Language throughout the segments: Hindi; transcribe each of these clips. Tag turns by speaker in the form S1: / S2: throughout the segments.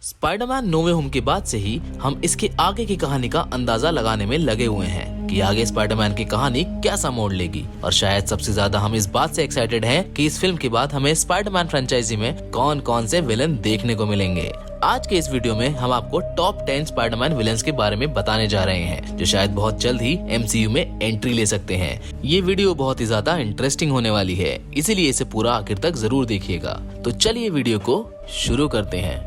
S1: स्पाइडरमैन नो वे होम के बाद से ही हम इसके आगे की कहानी का अंदाजा लगाने में लगे हुए हैं कि आगे स्पाइडरमैन की कहानी कैसा मोड़ लेगी। और शायद सबसे ज्यादा हम इस बात से एक्साइटेड हैं कि इस फिल्म के बाद हमें स्पाइडरमैन फ्रेंचाइजी में कौन कौन से विलन देखने को मिलेंगे। आज के इस वीडियो में हम आपको टॉप 10 स्पाइडरमैन विलन्स के बारे में बताने जा रहे हैं जो शायद बहुत जल्द ही MCU में एंट्री ले सकते हैं। ये वीडियो बहुत ही ज्यादा इंटरेस्टिंग होने वाली है, इसीलिए इसे पूरा आखिर तक जरूर देखिएगा। तो चलिए वीडियो को शुरू करते हैं।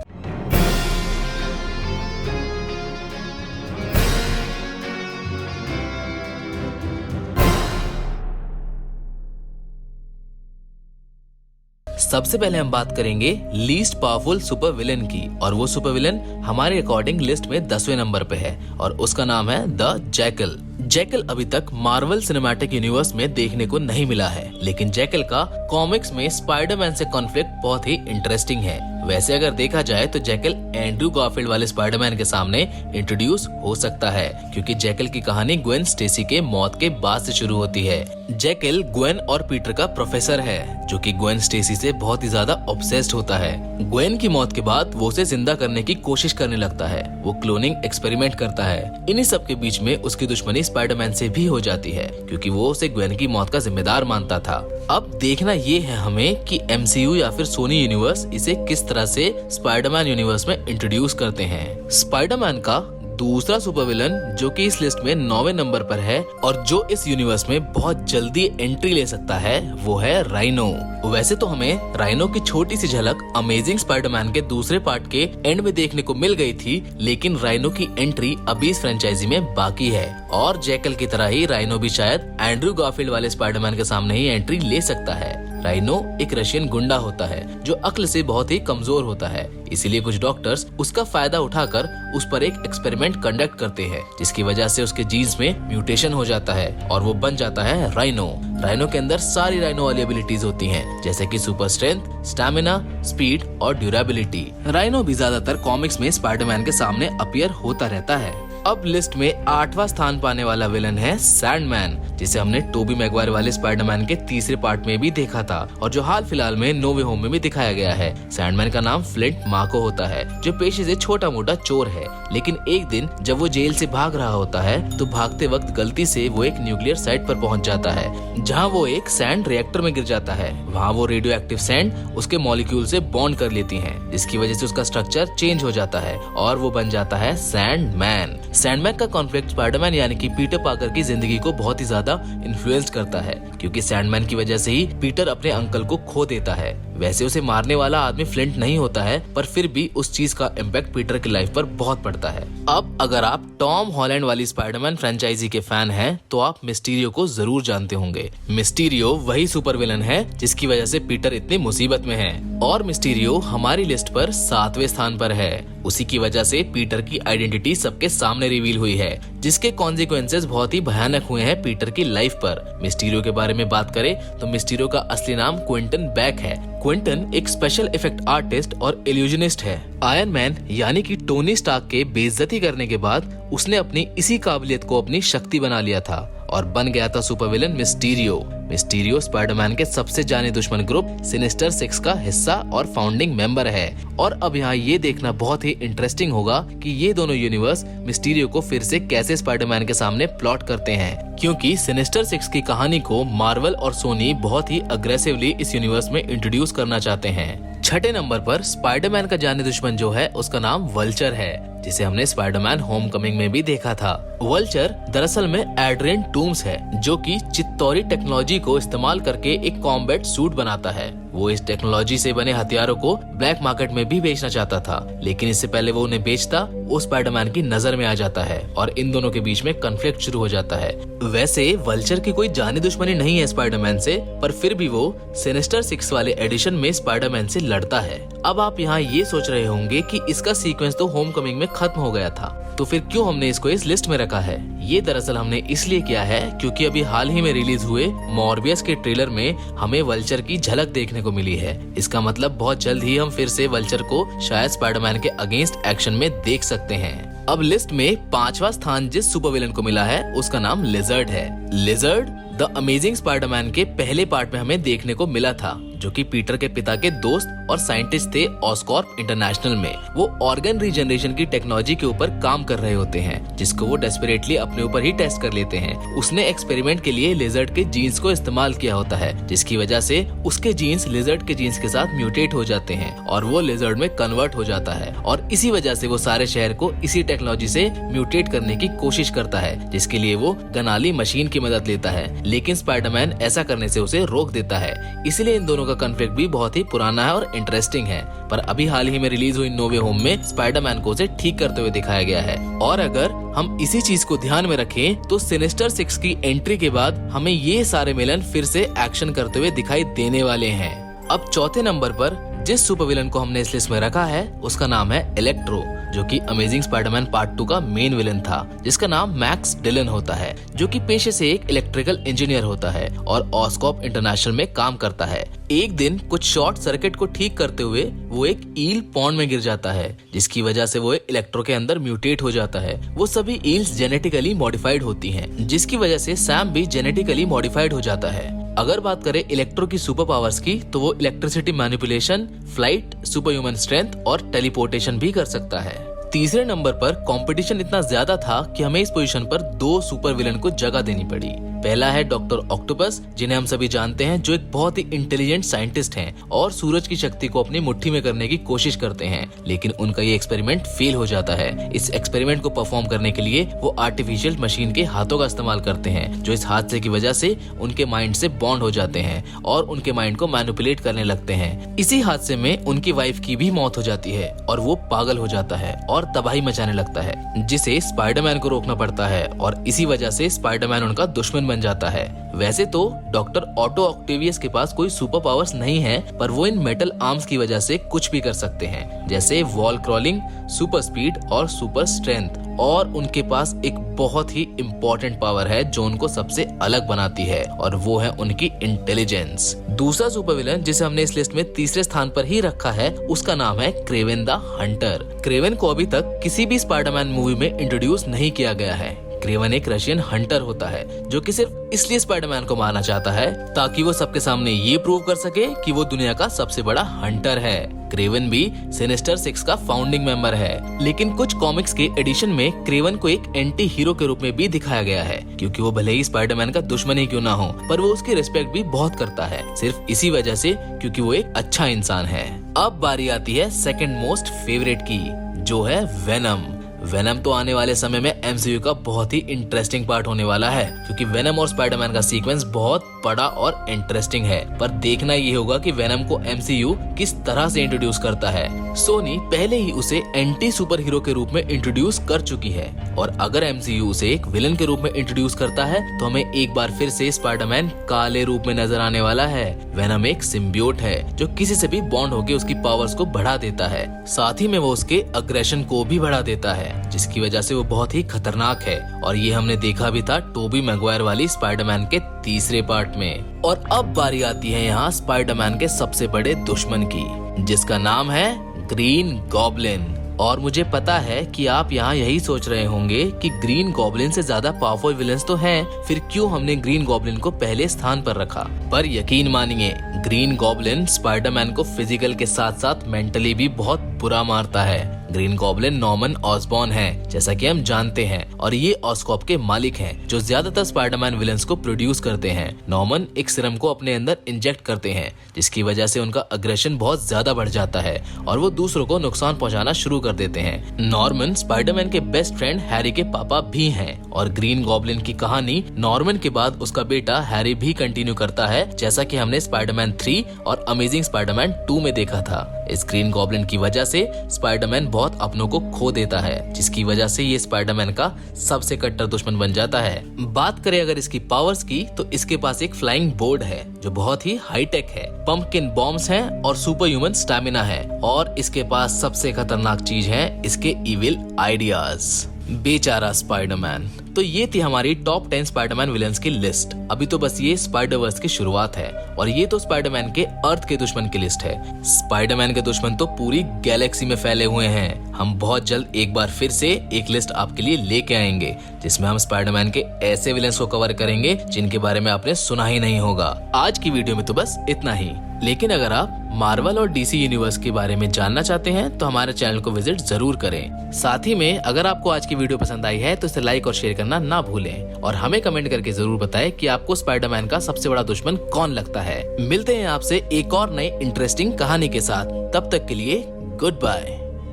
S1: सबसे पहले हम बात करेंगे लीस्ट पावरफुल सुपर विलन की, और वो सुपर विलन हमारे अकॉर्डिंग लिस्ट में 10वें नंबर पे है और उसका नाम है द जैकल। जैकल अभी तक मार्वल सिनेमैटिक यूनिवर्स में देखने को नहीं मिला है, लेकिन जैकल का कॉमिक्स में स्पाइडरमैन से कॉन्फ्लिक्ट बहुत ही इंटरेस्टिंग है। वैसे अगर देखा जाए तो जैकल एंड्रू गारफील्ड वाले स्पाइडरमैन के सामने इंट्रोड्यूस हो सकता है, क्योंकि जैकल की कहानी ग्वेन स्टेसी के मौत के बाद से शुरू होती है। जैकल ग्वेन और पीटर का प्रोफेसर है जो कि ग्वेन स्टेसी से बहुत ही ज्यादा ऑब्सेस्ड होता है। ग्वेन की मौत के बाद वो उसे जिंदा करने की कोशिश करने लगता है, वो क्लोनिंग एक्सपेरिमेंट करता है। इन्हीं सब के बीच में उसकी दुश्मनी स्पाइडरमैन से भी हो जाती है, क्योंकि वो उसे ग्वेन की मौत का जिम्मेदार मानता था। अब देखना ये है हमें कि MCU या फिर सोनी यूनिवर्स इसे किस तरह से स्पाइडरमैन यूनिवर्स में इंट्रोड्यूस करते हैं। स्पाइडरमैन का दूसरा सुपर विलन जो कि इस लिस्ट में 9वें नंबर पर है और जो इस यूनिवर्स में बहुत जल्दी एंट्री ले सकता है, वो है राइनो। वैसे तो हमें राइनो की छोटी सी झलक अमेजिंग स्पाइडरमैन के दूसरे पार्ट के एंड में देखने को मिल गई थी, लेकिन राइनो की एंट्री अभी इस फ्रेंचाइजी में बाकी है। और जैकल की तरह ही राइनो भी शायद एंड्रू गारफील्ड वाले स्पाइडरमैन के सामने ही एंट्री ले सकता है। राइनो एक रशियन गुंडा होता है जो अक्ल से बहुत ही कमजोर होता है, इसीलिए कुछ डॉक्टर्स उसका फायदा उठाकर उस पर एक एक्सपेरिमेंट कंडक्ट करते हैं, जिसकी वजह से उसके जीन्स में म्यूटेशन हो जाता है और वो बन जाता है राइनो। राइनो के अंदर सारी राइनो वाली एबिलिटीज होती हैं, जैसे कि सुपर स्ट्रेंथ, स्टैमिना, स्पीड और ड्यूरेबिलिटी। राइनो भी ज्यादातर कॉमिक्स में स्पाइडरमैन के सामने अपीयर होता रहता है। अब लिस्ट में 8वां स्थान पाने वाला विलन है सैंडमैन, जिसे हमने टोबी मैगवायर वाले स्पाइडरमैन के तीसरे पार्ट में भी देखा था और जो हाल फिलहाल में नो वे होम में भी दिखाया गया है। सैंडमैन का नाम फ्लिंट मार्को होता है, जो पेशे से छोटा मोटा चोर है, लेकिन एक दिन जब वो जेल से भाग रहा होता है तो भागते वक्त गलती से वो एक न्यूक्लियर साइट पर पहुंच जाता है, जहां वो एक सैंड रिएक्टर में गिर जाता है। वहां वो रेडियो एक्टिव सैंड उसके मॉलिक्यूल से बॉन्ड कर लेती है, जिसकी वजह से उसका स्ट्रक्चर चेंज हो जाता है और वो बन जाता है सैंडमैन। सैंडमैन का कॉन्फ्लिक्ट स्पाइडरमैन यानी कि पीटर पार्कर की जिंदगी को बहुत ही ज्यादा इन्फ्लुएंस करता है, क्योंकि सैंडमैन की वजह से ही पीटर अपने अंकल को खो देता है। वैसे उसे मारने वाला आदमी फ्लिंट नहीं होता है, पर फिर भी उस चीज का इम्पैक्ट पीटर की लाइफ पर बहुत पड़ता है। अब अगर आप टॉम हॉलैंड वाली स्पाइडरमैन फ्रेंचाइजी के फैन हैं, तो आप मिस्टीरियो को जरूर जानते होंगे। मिस्टीरियो वही सुपर विलन है जिसकी वजह से पीटर इतनी मुसीबत में है, और मिस्टीरियो हमारी लिस्ट पर 7वें स्थान पर है। उसी की वजह से पीटर की आइडेंटिटी सबके सामने रिवील हुई है, जिसके कॉन्सिक्वेंसेस बहुत ही भयानक हुए हैं पीटर की लाइफ पर। मिस्टीरियो के बारे में बात करें तो मिस्टीरियो का असली नाम क्विंटन बैक है। क्विंटन एक स्पेशल इफेक्ट आर्टिस्ट और इल्यूजनिस्ट है। आयरन मैन यानी कि टोनी स्टार्क के बेइज्जती करने के बाद उसने अपनी इसी काबिलियत को अपनी शक्ति बना लिया था और बन गया था super villain Mysterio. Mysterio Spiderman के सबसे जाने दुश्मन ग्रुप सिनिस्टर 6 का हिस्सा और फाउंडिंग मेंबर है। और अब यहाँ ये देखना बहुत ही इंटरेस्टिंग होगा कि ये दोनों यूनिवर्स मिस्टीरियो को फिर से कैसे स्पाइडरमैन के सामने प्लॉट करते हैं, क्योंकि सिनिस्टर 6 की कहानी को मार्वल और सोनी बहुत ही अग्रेसिवली इस यूनिवर्स में इंट्रोड्यूस करना चाहते हैं। 6ठे नंबर पर स्पाइडरमैन का जाने दुश्मन जो है उसका नाम वल्चर है, जिसे हमने स्पाइडरमैन होमकमिंग में भी देखा था। वल्चर दरअसल में एड्रियन टूम्स है, जो कि चित्तौरी टेक्नोलॉजी को इस्तेमाल करके एक कॉम्बैट सूट बनाता है। वो इस टेक्नोलॉजी से बने हथियारों को ब्लैक मार्केट में भी बेचना चाहता था, लेकिन इससे पहले वो उन्हें बेचता, वो स्पाइडरमैन की नजर में आ जाता है और इन दोनों के बीच में कॉन्फ्लिक्ट शुरू हो जाता है। वैसे वल्चर की कोई जानी दुश्मनी नहीं है स्पाइडरमैन से, पर फिर भी वो सिनिस्टर 6 वाले एडिशन में स्पाइडरमैन से लड़ता है। अब आप यहाँ ये सोच रहे होंगे कि इसका सीक्वेंस तो होमकमिंग में खत्म हो गया था, तो फिर क्यों हमने इसको इस लिस्ट में रखा है? ये दरअसल हमने इसलिए किया है क्योंकि अभी हाल ही में रिलीज हुए मॉर्बियस के ट्रेलर में हमें वल्चर की झलक देखने को मिली है। इसका मतलब बहुत जल्द ही हम फिर से वल्चर को शायद स्पाइडरमैन के अगेंस्ट एक्शन में देख सकते हैं। अब लिस्ट में 5वां स्थान जिस सुपर विलन को मिला है उसका नाम लिजर्ड है। लिजर्ड द अमेजिंग स्पाइडरमैन के पहले पार्ट में हमें देखने को मिला था, जो कि पीटर के पिता के दोस्त और साइंटिस्ट थे ऑस्कॉर्प इंटरनेशनल में। वो ऑर्गन रीजनरेशन की टेक्नोलॉजी के ऊपर काम कर रहे होते हैं, जिसको वो डेस्परेटली अपने ऊपर ही टेस्ट कर लेते हैं। उसने एक्सपेरिमेंट के लिए लिजर्ड के जीन्स को इस्तेमाल किया होता है, जिसकी वजह से उसके जीन्स लिजर्ड के जीन्स के साथ म्यूटेट हो जाते हैं और वो लिजर्ड में कन्वर्ट हो जाता है। और इसी वजह से वो सारे शहर को इसी टेक्नोलॉजी से म्यूटेट करने की कोशिश करता है, जिसके लिए वो गनाली मशीन की मदद लेता है। लेकिन स्पाइडरमैन ऐसा करने से उसे रोक देता है। इसलिए इन दोनों का कॉन्फ्लिक्ट भी बहुत ही पुराना है और इंटरेस्टिंग है। पर अभी हाल ही में रिलीज हुई नो वे होम में स्पाइडरमैन को उसे ठीक करते हुए दिखाया गया है। और अगर हम इसी चीज को ध्यान में रखें तो सिनिस्टर 6 की एंट्री के बाद हमें ये सारे विलन फिर से एक्शन करते हुए दिखाई देने वाले हैं। अब चौथे नंबर पर जिस सुपर विलन को हमने इस लिस्ट में रखा है उसका नाम है इलेक्ट्रो, जो कि अमेजिंग स्पाइडरमैन पार्ट 2 का मेन विलन था, जिसका नाम मैक्स डिलन होता है, जो कि पेशे से एक इलेक्ट्रिकल इंजीनियर होता है और ऑस्कॉर्प इंटरनेशनल में काम करता है। एक दिन कुछ शॉर्ट सर्किट को ठीक करते हुए वो एक ईल पॉन्ड में गिर जाता है, जिसकी वजह से वो इलेक्ट्रो के अंदर म्यूटेट हो जाता है। वो सभी ईल्स जेनेटिकली मॉडिफाइड होती हैं, जिसकी वजह से सैम भी जेनेटिकली मॉडिफाइड हो जाता है। अगर बात करें इलेक्ट्रो की सुपर पावर्स की तो वो electricity manipulation, flight, super human strength और टेलीपोर्टेशन भी कर सकता है। तीसरे नंबर पर कंपटीशन इतना ज्यादा था कि हमें इस पोजीशन पर 2 सुपर विलन को जगह देनी पड़ी। पहला है डॉक्टर ऑक्टोपस, जिन्हें हम सभी जानते हैं, जो एक बहुत ही इंटेलिजेंट साइंटिस्ट हैं और सूरज की शक्ति को अपनी मुट्ठी में करने की कोशिश करते हैं, लेकिन उनका ये एक्सपेरिमेंट फेल हो जाता है। इस एक्सपेरिमेंट को परफॉर्म करने के लिए वो आर्टिफिशियल मशीन के हाथों का इस्तेमाल करते हैं, जो इस हादसे की वजह से उनके माइंड से बॉन्ड हो जाते हैं और उनके माइंड को मैनिपुलेट करने लगते हैं। इसी हादसे में उनकी वाइफ की भी मौत हो जाती है और वो पागल हो जाता है और तबाही मचाने लगता है, जिसे स्पाइडरमैन को रोकना पड़ता है और इसी वजह से स्पाइडरमैन उनका दुश्मन बन जाता है। वैसे तो डॉक्टर ऑटो ऑक्टेवियस के पास कोई सुपर पावर्स नहीं है, पर वो इन मेटल आर्म्स की वजह से कुछ भी कर सकते हैं, जैसे वॉल क्रॉलिंग, सुपर स्पीड और सुपर स्ट्रेंथ। और उनके पास एक बहुत ही इम्पोर्टेंट पावर है जो उनको सबसे अलग बनाती है, और वो है उनकी इंटेलिजेंस। दूसरा सुपर विलन जिसे हमने इस लिस्ट में तीसरे स्थान पर ही रखा है उसका नाम है क्रेवन द हंटर। क्रेवन को अभी तक किसी भी स्पाइडरमैन मूवी में इंट्रोड्यूस नहीं किया गया है। क्रेवन एक रशियन हंटर होता है जो कि सिर्फ इसलिए स्पाइडरमैन को मारना चाहता है ताकि वो सबके सामने ये प्रूव कर सके कि वो दुनिया का सबसे बड़ा हंटर है। क्रेवन भी सिनिस्टर 6 का फाउंडिंग मेंबर है, लेकिन कुछ कॉमिक्स के एडिशन में क्रेवन को एक एंटी हीरो के रूप में भी दिखाया गया है, क्योंकि वो भले ही स्पाइडरमैन का दुश्मन ही क्यों ना हो, पर वो उसकी रिस्पेक्ट भी बहुत करता है, सिर्फ इसी वजह से क्योंकि वो एक अच्छा इंसान है। अब बारी आती है सेकंड मोस्ट फेवरेट की, जो है वेनम। वेनम तो आने वाले समय में MCU का बहुत ही इंटरेस्टिंग पार्ट होने वाला है, क्योंकि वेनम और स्पाइडरमैन का सीक्वेंस बहुत बड़ा और इंटरेस्टिंग है। पर देखना ये होगा कि वेनम को MCU किस तरह से इंट्रोड्यूस करता है। सोनी पहले ही उसे एंटी सुपर हीरो के रूप में इंट्रोड्यूस कर चुकी है, और अगर MCU उसे एक विलन के रूप में इंट्रोड्यूस करता है तो हमें एक बार फिर से स्पाइडरमैन काले रूप में नजर आने वाला है। वेनम एक सिम्बियोट है जो किसी से भी बॉन्ड होकर उसकी पावर्स को बढ़ा देता है, साथ ही में वो उसके अग्रेशन को भी बढ़ा देता है, जिसकी वजह से वो बहुत ही खतरनाक है। और ये हमने देखा भी था टोबी मैगवायर वाली स्पाइडरमैन के तीसरे पार्ट में। और अब बारी आती है यहाँ स्पाइडरमैन के सबसे बड़े दुश्मन की, जिसका नाम है ग्रीन गॉब्लिन। और मुझे पता है कि आप यहाँ यही सोच रहे होंगे कि ग्रीन गॉब्लिन से ज्यादा पावरफुल विलेंस तो हैं, फिर क्यों हमने ग्रीन गॉब्लिन को पहले स्थान पर रखा। पर यकीन मानिए, ग्रीन गॉब्लिन स्पाइडरमैन को फिजिकल के साथ साथ मेंटली भी बहुत बुरा मारता है। ग्रीन गॉब्लिन नॉर्मन ऑसबॉर्न है, जैसा कि हम जानते हैं, और ये ऑस्कॉर्प के मालिक हैं, जो ज्यादातर स्पाइडरमैन विलेंस को प्रोड्यूस करते हैं। नॉर्मन एक सीरम को अपने अंदर इंजेक्ट करते हैं, जिसकी वजह से उनका अग्रेशन बहुत ज्यादा बढ़ जाता है और वो दूसरों को नुकसान पहुंचाना शुरू कर देते हैं। नॉर्मन स्पाइडरमैन के बेस्ट फ्रेंड हैरी के पापा भी हैं, और ग्रीन गॉब्लिन की कहानी नॉर्मन के बाद उसका बेटा हैरी भी कंटिन्यू करता है, जैसा कि हमने स्पाइडरमैन 3 और अमेजिंग स्पाइडरमैन 2 में देखा था। इस ग्रीन गॉब्लिन की वजह से स्पाइडरमैन बहुत अपनों को खो देता है, जिसकी वजह से ये स्पाइडरमैन का सबसे कट्टर दुश्मन बन जाता है। बात करें अगर इसकी पावर्स की, तो इसके पास एक फ्लाइंग बोर्ड है जो बहुत ही हाईटेक है, पंपकिन बॉम्ब्स हैं और सुपर ह्यूमन स्टैमिना है, और इसके पास सबसे खतरनाक चीज है इसके इविल आइडियाज। बेचारा स्पाइडरमैन, तो ये थी हमारी टॉप 10 स्पाइडरमैन विलेंस की लिस्ट। अभी तो बस ये स्पाइडरवर्स की शुरुआत है और ये तो स्पाइडरमैन के अर्थ के दुश्मन की लिस्ट है। स्पाइडरमैन के दुश्मन तो पूरी गैलेक्सी में फैले हुए हैं। हम बहुत जल्द एक बार फिर से एक लिस्ट आपके लिए लेके आएंगे जिसमें हम स्पाइडरमैन के ऐसे विलेंस को कवर करेंगे जिनके बारे में आपने सुना ही नहीं होगा। आज की वीडियो में तो बस इतना ही, लेकिन अगर आप मार्वल और डीसी यूनिवर्स के बारे में जानना चाहते हैं तो हमारे चैनल को विजिट जरूर करें। साथ ही में अगर आपको आज की वीडियो पसंद आई है तो इसे लाइक और शेयर करना ना भूलें और हमें कमेंट करके जरूर बताएं कि आपको स्पाइडरमैन का सबसे बड़ा दुश्मन कौन लगता है। मिलते हैं आपसे एक और नई इंटरेस्टिंग कहानी के साथ, तब तक के लिए गुड बाय।